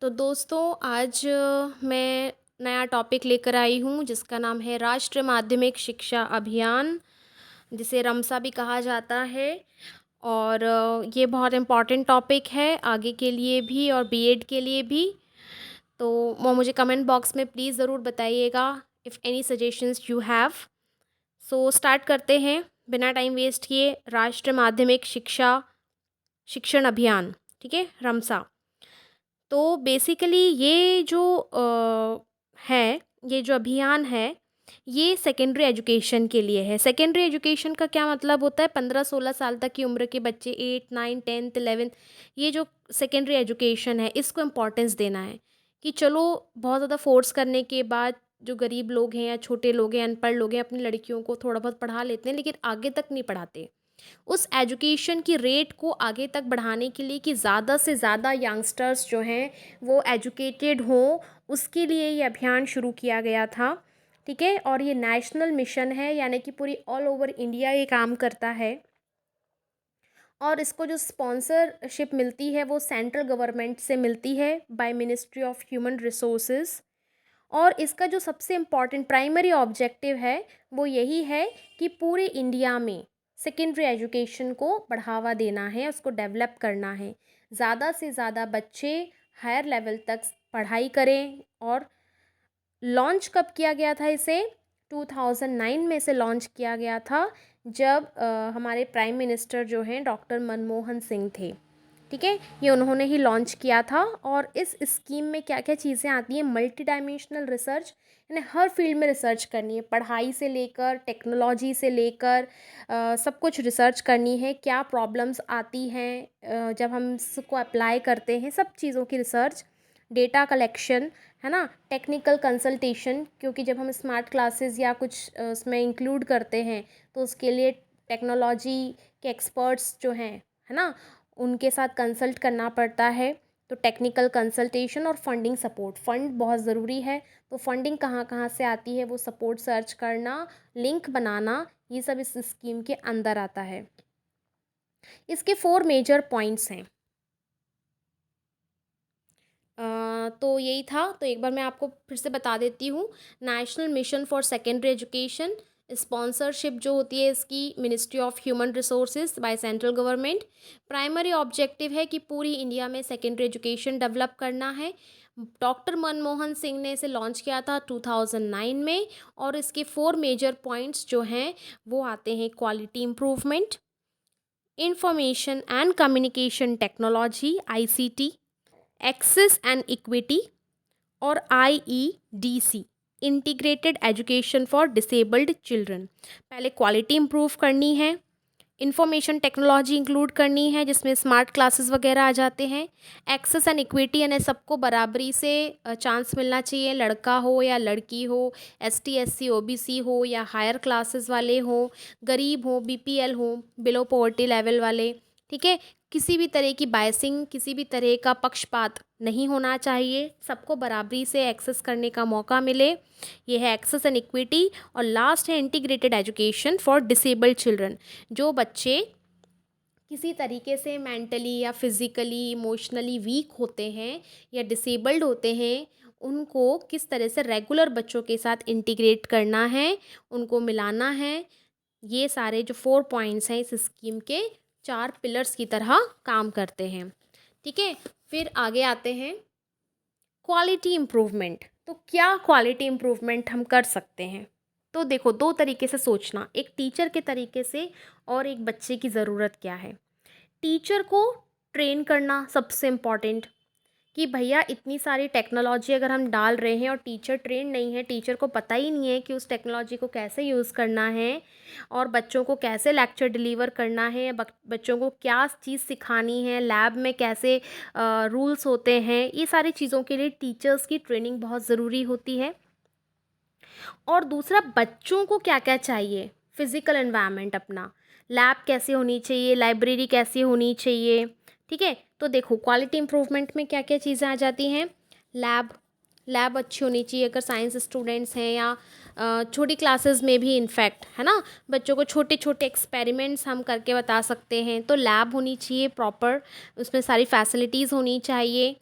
तो दोस्तों आज मैं नया टॉपिक लेकर आई हूँ जिसका नाम है राष्ट्रीय माध्यमिक शिक्षा अभियान, जिसे रमसा भी कहा जाता है। और ये बहुत इम्पॉर्टेंट टॉपिक है आगे के लिए भी और बीएड के लिए भी। तो वो मुझे कमेंट बॉक्स में प्लीज़ ज़रूर बताइएगा if any suggestions you have. So start करते हैं बिना टाइम वेस्ट किए। राष्ट्रीय माध्यमिक शिक्षण अभियान, ठीक है, रमसा। तो बेसिकली ये जो है, ये जो अभियान है, ये सेकेंडरी एजुकेशन के लिए है। सेकेंडरी एजुकेशन का क्या मतलब होता है? 15-16 साल तक की उम्र के बच्चे, 8, 9, 10th 11th, ये जो सेकेंडरी एजुकेशन है इसको इम्पोर्टेंस देना है कि चलो बहुत ज़्यादा फोर्स करने के बाद जो गरीब लोग हैं या छोटे लोग हैं, अनपढ़ लोग हैं, अपनी लड़कियों को थोड़ा बहुत पढ़ा लेते हैं लेकिन आगे तक नहीं पढ़ाते। उस एजुकेशन की रेट को आगे तक बढ़ाने के लिए कि ज़्यादा से ज़्यादा यंगस्टर्स जो हैं वो एजुकेटेड हों, उसके लिए ये अभियान शुरू किया गया था, ठीक है। और ये नेशनल मिशन है, यानी कि पूरी ऑल ओवर इंडिया ये काम करता है। और इसको जो स्पॉन्सरशिप मिलती है वो सेंट्रल गवर्नमेंट से मिलती है by ministry of human resources. और इसका जो सबसे इम्पॉर्टेंट प्राइमरी ऑब्जेक्टिव है वो यही है कि पूरे इंडिया में सेकेंडरी एजुकेशन को बढ़ावा देना है, उसको डेवलप करना है। ज़्यादा से ज़्यादा बच्चे हायर लेवल तक पढ़ाई करें। और लॉन्च कब किया गया था इसे? 2009 में इसे लॉन्च किया गया था, जब हमारे प्राइम मिनिस्टर जो हैं डॉक्टर मनमोहन सिंह थे, ठीक है। ये उन्होंने ही लॉन्च किया था। और इस स्कीम में क्या क्या चीज़ें आती हैं? मल्टी डायमेंशनल रिसर्च, यानी हर फील्ड में रिसर्च करनी है, पढ़ाई से लेकर टेक्नोलॉजी से लेकर सब कुछ रिसर्च करनी है। क्या प्रॉब्लम्स आती हैं जब हम इसको अप्लाई करते हैं, सब चीज़ों की रिसर्च, डेटा कलेक्शन, है ना, टेक्निकल कंसल्टेशन, क्योंकि जब हम स्मार्ट क्लासेस या कुछ उसमें इंक्लूड करते हैं तो उसके लिए टेक्नोलॉजी के एक्सपर्ट्स जो हैं, है ना, उनके साथ कंसल्ट करना पड़ता है। तो टेक्निकल कंसल्टेशन और फंडिंग सपोर्ट, फंड बहुत ज़रूरी है। तो फंडिंग कहाँ कहाँ से आती है वो सपोर्ट सर्च करना, लिंक बनाना, ये सब इस स्कीम के अंदर आता है। इसके 4 मेजर पॉइंट्स हैं। तो यही था। तो एक बार मैं आपको फिर से बता देती हूँ। National mission for secondary education, sponsorship जो होती है इसकी ministry of human resources by central government. Primary objective है कि पूरी इंडिया में सेकेंडरी एजुकेशन डेवलप करना है। डॉक्टर मनमोहन सिंह ने इसे लॉन्च किया था 2009 में। और इसके 4 मेजर पॉइंट्स जो हैं वो आते हैं: quality improvement, information and communication technology ICT, access and equity, और IEDC, integrated education for disabled children. पहले क्वालिटी इम्प्रूव करनी है, इंफॉर्मेशन टेक्नोलॉजी इंक्लूड करनी है जिसमें स्मार्ट क्लासेस वगैरह आ जाते हैं, एक्सेस एंड इक्विटी यानी सबको बराबरी से चांस मिलना चाहिए, लड़का हो या लड़की हो, ST SC OBC हो या हायर क्लासेस वाले हो, गरीब हो, BPL हो, बिलो पॉवर्टी लेवल वाले, ठीक है। किसी भी तरह की बायसिंग, किसी भी तरह का पक्षपात नहीं होना चाहिए, सबको बराबरी से एक्सेस करने का मौका मिले। ये है एक्सेस एंड इक्विटी। और लास्ट है integrated education for disabled children. जो बच्चे किसी तरीके से मेंटली या फिज़िकली इमोशनली वीक होते हैं या डिसेबल्ड होते हैं, उनको किस तरह से रेगुलर बच्चों के साथ इंटीग्रेट करना है, उनको मिलाना है। ये सारे जो 4 पॉइंट्स हैं इस स्कीम के 4 पिलर्स की तरह काम करते हैं, ठीक है। फिर आगे आते हैं क्वालिटी इम्प्रूवमेंट। तो क्या क्वालिटी इम्प्रूवमेंट हम कर सकते हैं? तो देखो, 2 तरीके से सोचना, एक टीचर के तरीके से और एक बच्चे की ज़रूरत क्या है। टीचर को ट्रेन करना सबसे इम्पॉर्टेंट, कि भैया इतनी सारी टेक्नोलॉजी अगर हम डाल रहे हैं और टीचर ट्रेन नहीं है, टीचर को पता ही नहीं है कि उस टेक्नोलॉजी को कैसे यूज़ करना है और बच्चों को कैसे लेक्चर डिलीवर करना है, बच्चों को क्या चीज़ सिखानी है, लैब में कैसे रूल्स होते हैं, ये सारी चीज़ों के लिए टीचर्स की ट्रेनिंग बहुत ज़रूरी होती है। और दूसरा, बच्चों को क्या क्या चाहिए, फिज़िकल एनवायरनमेंट अपना, लैब कैसे होनी चाहिए, लाइब्रेरी कैसी होनी चाहिए, ठीक है। तो देखो, क्वालिटी इम्प्रूवमेंट में क्या क्या चीज़ें आ जाती हैं। लैब लैब अच्छी होनी चाहिए अगर साइंस स्टूडेंट्स हैं या छोटी क्लासेस में भी, इनफैक्ट, है ना, बच्चों को छोटे छोटे एक्सपेरिमेंट्स हम करके बता सकते हैं, तो लैब होनी चाहिए प्रॉपर, उसमें सारी फैसिलिटीज़ होनी चाहिए।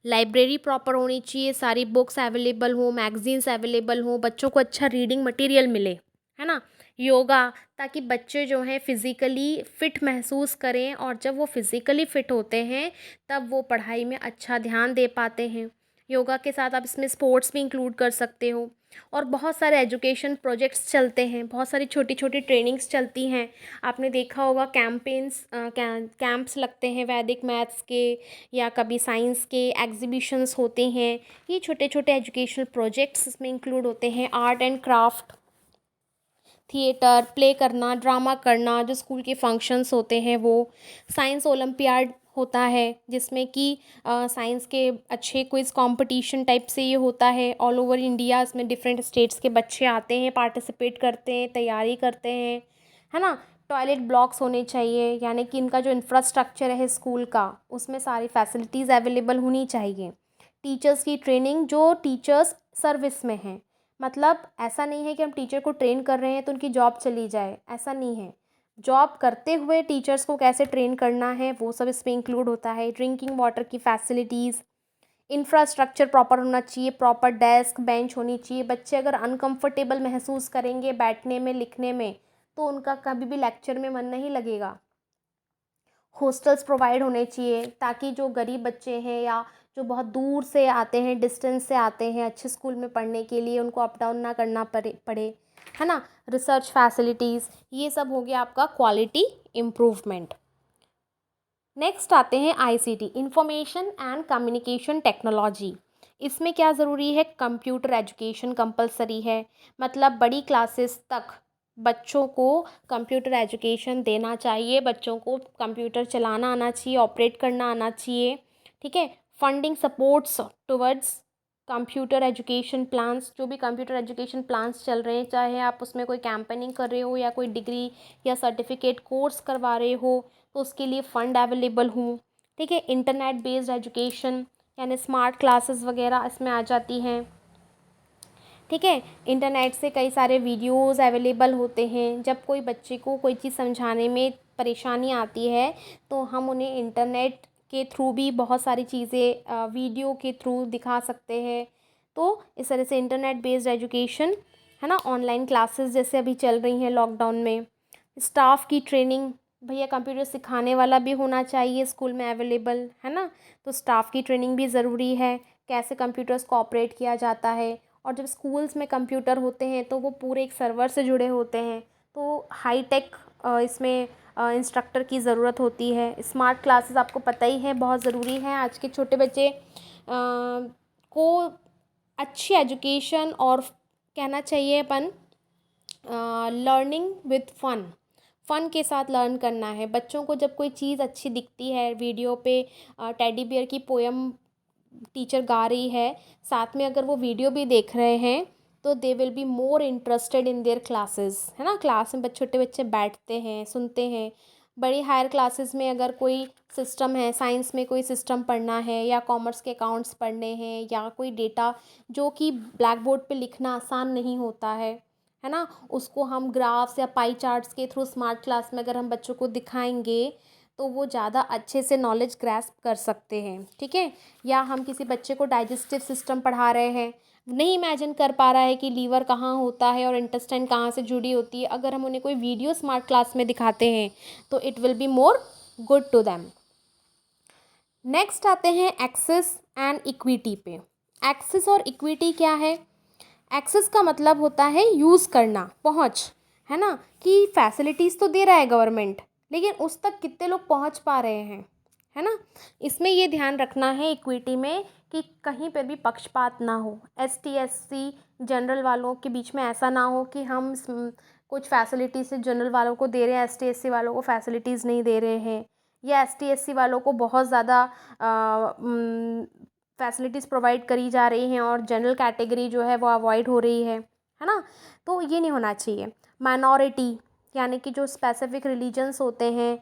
लाइब्रेरी प्रॉपर होनी चाहिए, सारी बुक्स अवेलेबल हो, मैगज़ीन्स अवेलेबल हो, बच्चों को अच्छा रीडिंग मटेरियल मिले, है ना। योगा, ताकि बच्चे जो हैं फिज़िकली फ़िट महसूस करें, और जब वो फिज़िकली फ़िट होते हैं तब वो पढ़ाई में अच्छा ध्यान दे पाते हैं। योगा के साथ आप इसमें स्पोर्ट्स भी इंक्लूड कर सकते हो, और बहुत सारे एजुकेशन प्रोजेक्ट्स चलते हैं, बहुत सारी छोटी छोटी ट्रेनिंग्स चलती हैं। आपने देखा होगा कैंप्स लगते हैं वैदिक मैथ्स के, या कभी साइंस के एग्जीबिशंस होते हैं। ये छोटे छोटे एजुकेशनल प्रोजेक्ट्स इसमें इंक्लूड होते हैं। Art and craft, theatre, play करना, ड्रामा करना, जो स्कूल के फंक्शंस होते हैं वो। साइंस ओलंपियाड होता है, जिसमें कि साइंस के अच्छे क्विज़ कंपटीशन टाइप से ये होता है ऑल ओवर इंडिया। इसमें डिफरेंट स्टेट्स के बच्चे आते हैं, पार्टिसिपेट करते हैं, तैयारी करते हैं, है ना। टॉयलेट ब्लॉक्स होने चाहिए, यानी कि इनका जो इंफ्रास्ट्रक्चर है स्कूल का, उसमें सारी फैसिलिटीज़ अवेलेबल होनी चाहिए। टीचर्स की ट्रेनिंग, जो टीचर्स सर्विस में हैं, मतलब ऐसा नहीं है कि हम टीचर को ट्रेन कर रहे हैं तो उनकी जॉब चली जाए, ऐसा नहीं है। जॉब करते हुए टीचर्स को कैसे ट्रेन करना है वो सब इसमें इंक्लूड होता है। ड्रिंकिंग वाटर की फैसिलिटीज़, इंफ्रास्ट्रक्चर प्रॉपर होना चाहिए, प्रॉपर डेस्क बेंच होनी चाहिए। बच्चे अगर अनकंफर्टेबल महसूस करेंगे बैठने में, लिखने में, तो उनका कभी भी लेक्चर में मन नहीं लगेगा। हॉस्टल्स प्रोवाइड होने चाहिए, ताकि जो गरीब बच्चे हैं या जो बहुत दूर से आते हैं, डिस्टेंस से आते हैं अच्छे स्कूल में पढ़ने के लिए, उनको अप डाउन ना करना पड़े, है ना। रिसर्च फैसिलिटीज़, ये सब हो गया आपका क्वालिटी इम्प्रूवमेंट। नेक्स्ट आते हैं ICT, information and communication technology. इसमें क्या ज़रूरी है, कंप्यूटर एजुकेशन कंपलसरी है। मतलब बड़ी क्लासेस तक बच्चों को कंप्यूटर एजुकेशन देना चाहिए, बच्चों को कंप्यूटर चलाना आना चाहिए, ऑपरेट करना आना चाहिए, ठीक है। Funding supports towards computer education plans, जो भी कंप्यूटर एजुकेशन प्लान्स चल रहे हैं, चाहे आप उसमें कोई कैंपेनिंग कर रहे हो या कोई डिग्री या सर्टिफिकेट कोर्स करवा रहे हो, तो उसके लिए फ़ंड अवेलेबल हों, ठीक है। इंटरनेट बेस्ड एजुकेशन, यानी स्मार्ट क्लासेस वगैरह इसमें आ जाती हैं, ठीक है। इंटरनेट से कई सारे वीडियोज़ अवेलेबल होते हैं। जब कोई बच्चे को कोई चीज़ समझाने में परेशानी आती है, तो हम उन्हें इंटरनेट के थ्रू भी बहुत सारी चीज़ें वीडियो के थ्रू दिखा सकते हैं। तो इस तरह से इंटरनेट बेस्ड एजुकेशन, है ना। ऑनलाइन क्लासेस जैसे अभी चल रही हैं लॉकडाउन में। स्टाफ की ट्रेनिंग, भैया कंप्यूटर सिखाने वाला भी होना चाहिए स्कूल में अवेलेबल, है ना। तो स्टाफ की ट्रेनिंग भी ज़रूरी है, कैसे कंप्यूटर्स को ऑपरेट किया जाता है। और जब स्कूल्स में कंप्यूटर होते हैं तो वो पूरे एक सर्वर से जुड़े होते हैं, तो हाई टेक इसमें इंस्ट्रक्टर की ज़रूरत होती है। स्मार्ट क्लासेस आपको पता ही है बहुत ज़रूरी है। आज के छोटे बच्चे को अच्छी एजुकेशन, और कहना चाहिए अपन लर्निंग विथ फ़न के साथ लर्न करना है। बच्चों को जब कोई चीज़ अच्छी दिखती है वीडियो पे, टेडी बियर की पोयम टीचर गा रही है, साथ में अगर वो वीडियो भी देख रहे हैं, तो they will be more interested in their classes, है ना। क्लास में छोटे बच्चे बैठते हैं, सुनते हैं। बड़ी हायर क्लासेस में अगर कोई सिस्टम है, साइंस में कोई सिस्टम पढ़ना है, या कॉमर्स के अकाउंट्स पढ़ने हैं, या कोई डेटा जो कि ब्लैक बोर्ड पे लिखना आसान नहीं होता है ना, उसको हम ग्राफ्स या पाई चार्ट्स के थ्रू स्मार्ट क्लास में अगर हम बच्चों को दिखाएंगे, तो वो ज़्यादा अच्छे से नॉलेज ग्रैस्प कर सकते हैं, ठीक है। या हम किसी बच्चे को डाइजेस्टिव सिस्टम पढ़ा रहे हैं, नहीं इमेजिन कर पा रहा है कि लीवर कहाँ होता है और इंटेस्टाइन कहाँ से जुड़ी होती है, अगर हम उन्हें कोई वीडियो स्मार्ट क्लास में दिखाते हैं तो it will be more good to them. Next आते हैं एक्सेस एंड इक्विटी पे। एक्सेस और इक्विटी क्या है? एक्सेस का मतलब होता है यूज़ करना, पहुँच, है ना, कि फैसिलिटीज़ तो दे रहा है गवर्नमेंट, लेकिन उस तक कितने लोग पहुँच पा रहे हैं, है ना। इसमें ये ध्यान रखना है इक्विटी में कि कहीं पर भी पक्षपात ना हो। एसटी एससी जनरल वालों के बीच में ऐसा ना हो कि हम कुछ फैसिलिटीज़ से जनरल वालों को दे रहे हैं, एसटी एससी वालों को फैसिलिटीज़ नहीं दे रहे हैं, या एसटी एससी वालों को बहुत ज़्यादा फैसिलिटीज़ प्रोवाइड करी जा रही हैं और जनरल कैटेगरी जो है वो अवॉइड हो रही है ना। तो ये नहीं होना चाहिए। माइनॉरिटी, यानी कि जो स्पेसिफिक रिलीजन्स होते हैं,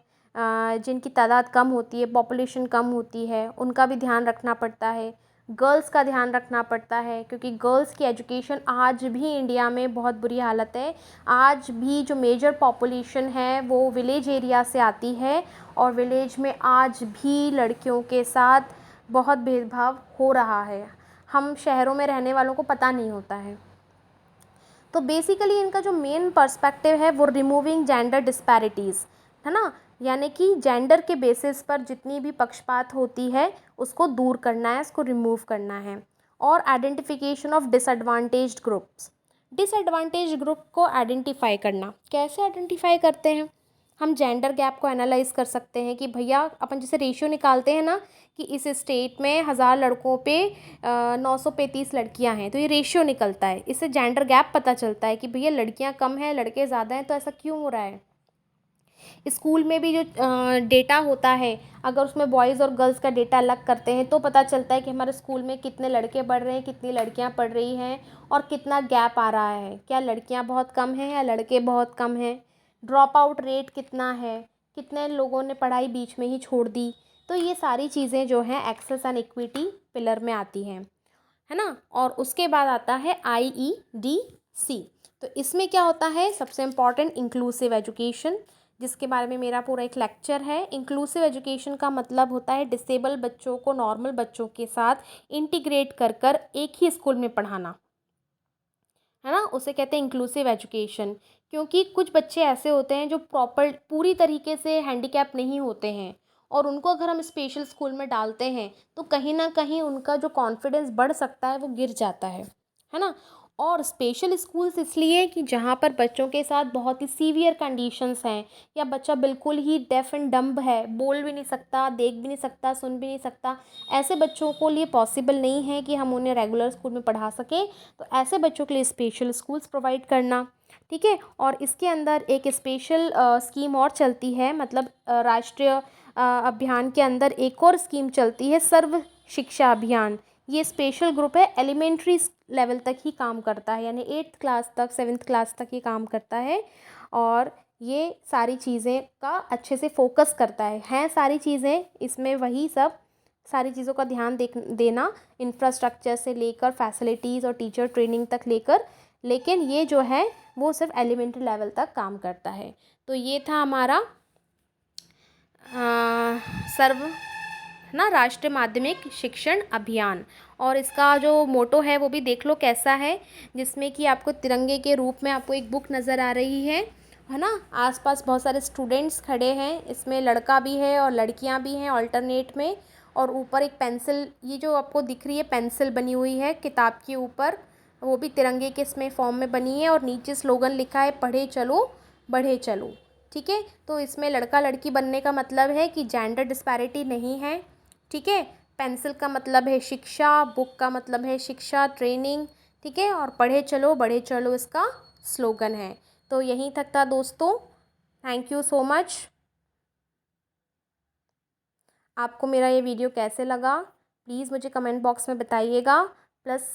जिनकी तादाद कम होती है, पॉपुलेशन कम होती है, उनका भी ध्यान रखना पड़ता है। गर्ल्स का ध्यान रखना पड़ता है, क्योंकि गर्ल्स की एजुकेशन आज भी इंडिया में बहुत बुरी हालत है। आज भी जो मेजर पॉपुलेशन है वो विलेज एरिया से आती है, और विलेज में आज भी लड़कियों के साथ बहुत भेदभाव हो रहा है, हम शहरों में रहने वालों को पता नहीं होता है। तो बेसिकली इनका जो मेन पर्सपेक्टिव है वो रिमूविंग जेंडर डिस्पैरिटीज़, है ना, यानी कि जेंडर के बेसिस पर जितनी भी पक्षपात होती है उसको दूर करना है, उसको रिमूव करना है। और identification of disadvantaged groups, disadvantage group को आइडेंटिफाई करना, कैसे आइडेंटिफाई करते हैं, हम जेंडर गैप को एनालाइज कर सकते हैं कि भैया अपन जैसे रेशियो निकालते हैं ना कि इस स्टेट में 1000 लड़कों पे 935 लड़कियां हैं, तो ये रेशियो निकलता है, इससे जेंडर गैप पता चलता है कि भैया लड़कियां कम हैं लड़के ज़्यादा हैं, तो ऐसा क्यों हो रहा है। स्कूल में भी जो डेटा होता है, अगर उसमें बॉयज़ और गर्ल्स का डेटा अलग करते हैं तो पता चलता है कि हमारे स्कूल में कितने लड़के पढ़ रहे हैं, कितनी लड़कियां पढ़ रही हैं, और कितना गैप आ रहा है, क्या लड़कियां बहुत कम हैं या लड़के बहुत कम हैं, ड्रॉप आउट रेट कितना है, कितने लोगों ने पढ़ाई बीच में ही छोड़ दी। तो ये सारी चीज़ें जो हैं एक्सेस एंड इक्विटी पिलर में आती हैं, है ना। और उसके बाद आता है IEDC। तो इसमें क्या होता है, सबसे इम्पॉर्टेंट इंक्लूसिव एजुकेशन, जिसके बारे में मेरा पूरा एक लेक्चर है। इंक्लूसिव एजुकेशन का मतलब होता है डिसेबल बच्चों को नॉर्मल बच्चों के साथ इंटीग्रेट कर कर एक ही स्कूल में पढ़ाना, है ना, उसे कहते हैं इंक्लूसिव एजुकेशन। क्योंकि कुछ बच्चे ऐसे होते हैं जो प्रॉपर पूरी तरीके से हैंडीकैप नहीं होते हैं, और उनको अगर हम स्पेशल स्कूल में डालते हैं तो कहीं ना कहीं उनका जो कॉन्फिडेंस बढ़ सकता है वो गिर जाता है ना। और स्पेशल स्कूल्स इसलिए कि जहाँ पर बच्चों के साथ बहुत ही सीवियर कंडीशंस हैं, या बच्चा बिल्कुल ही डेफ एंड डम्ब है, बोल भी नहीं सकता, देख भी नहीं सकता, सुन भी नहीं सकता, ऐसे बच्चों को लिए पॉसिबल नहीं है कि हम उन्हें रेगुलर स्कूल में पढ़ा सकें। तो ऐसे बच्चों के लिए स्पेशल स्कूल्स प्रोवाइड करना, ठीक है। और इसके अंदर एक स्पेशल स्कीम और चलती है, मतलब राष्ट्रीय अभियान के अंदर एक और स्कीम चलती है, सर्व शिक्षा अभियान। ये स्पेशल ग्रुप है, एलिमेंट्री लेवल तक ही काम करता है, यानी 8th क्लास तक 7th क्लास तक ही काम करता है। और ये सारी चीज़ें का अच्छे से फोकस करता है सारी चीज़ें इसमें वही सब सारी चीज़ों का ध्यान देना, इंफ्रास्ट्रक्चर से लेकर फैसिलिटीज़ और टीचर ट्रेनिंग तक लेकर, लेकिन ये जो है वो सिर्फ एलिमेंट्री लेवल तक काम करता है। तो ये था हमारा सर्व, है ना, राष्ट्रीय माध्यमिक शिक्षण अभियान। और इसका जो मोटो है वो भी देख लो कैसा है, जिसमें कि आपको तिरंगे के रूप में आपको एक बुक नज़र आ रही है ना। आसपास बहुत सारे स्टूडेंट्स खड़े हैं, इसमें लड़का भी है और लड़कियां भी हैं ऑल्टरनेट में। और ऊपर एक पेंसिल, ये जो आपको दिख रही है पेंसिल बनी हुई है किताब के ऊपर, वो भी तिरंगे के इसमें फॉर्म में बनी है, और नीचे स्लोगन लिखा है, पढ़े चलो बढ़े चलो, ठीक है। तो इसमें लड़का लड़की बनने का मतलब है कि जेंडर डिस्पैरिटी नहीं है, ठीक है। पेंसिल का मतलब है शिक्षा, बुक का मतलब है शिक्षा ट्रेनिंग, ठीक है। और पढ़े चलो बढ़े चलो इसका स्लोगन है। तो यहीं तक था दोस्तों, थैंक यू सो मच। आपको मेरा ये वीडियो कैसे लगा प्लीज़ मुझे कमेंट बॉक्स में बताइएगा। प्लस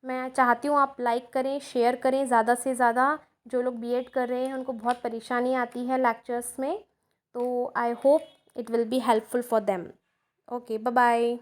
मैं चाहती हूँ आप लाइक करें, शेयर करें ज़्यादा से ज़्यादा। जो लोग बीएड कर रहे हैं उनको बहुत परेशानी आती है लेक्चर्स में, तो I hope it will be helpful for them. Okay, bye bye.